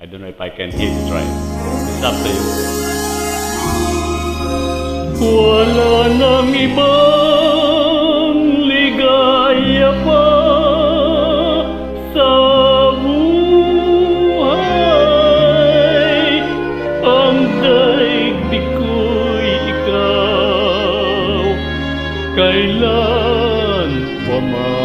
I don't know if I can hit it right. It's up to you. Wala nang ibang ligaya pa sa buhay. Ang daigdig ko'y ikaw, kailan pa man.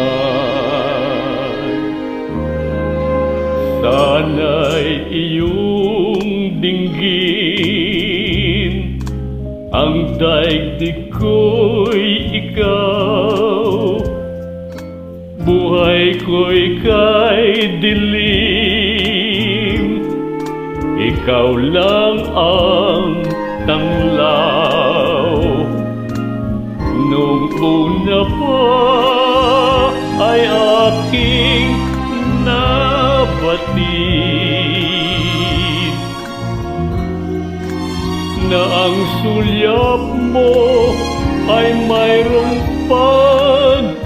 Sana'y iyong dinggin ang daigdig ko'y ikaw, buhay ko'y kay dilim, ikaw lang ang tanglaw. Nung una pa ay aking nabatid na ang sulyap mo ay mayroong pag-ibig.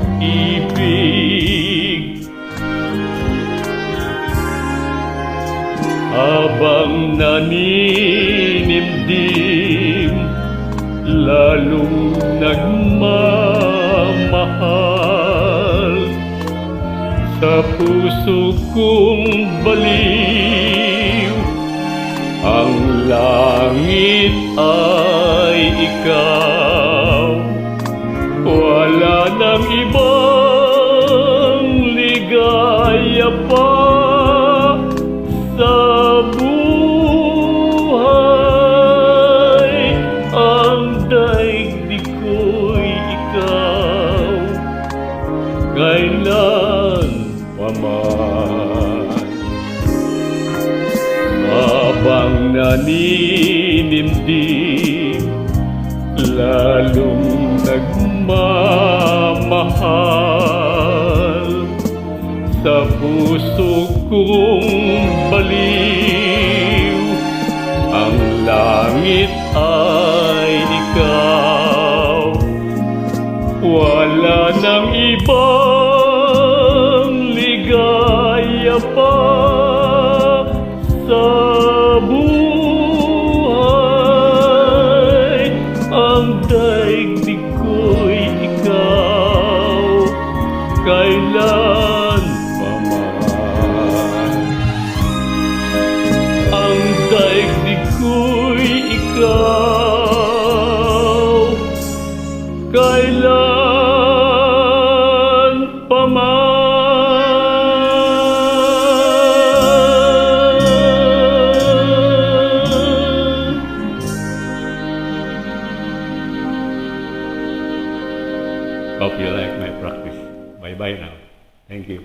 Habang naninimdim, lalong nagmamahal. Sa puso kong baliw, ang langit ay ikaw. Wala nang ibang ligaya pa sa buhay. Ang daigdig ko'y ikaw, kailan pa man. Habang naninimdim, lalong nagmamahal. Sa puso kong baliw, ang langit ay ikaw. Wala nang ibang ligaya pa sa buhay. Ang daigdig ko'y ikaw, kailan pa man. Ang daigdig ko'y ikaw, kailan pa man. Hope you like my practice. Bye-bye now. Thank you.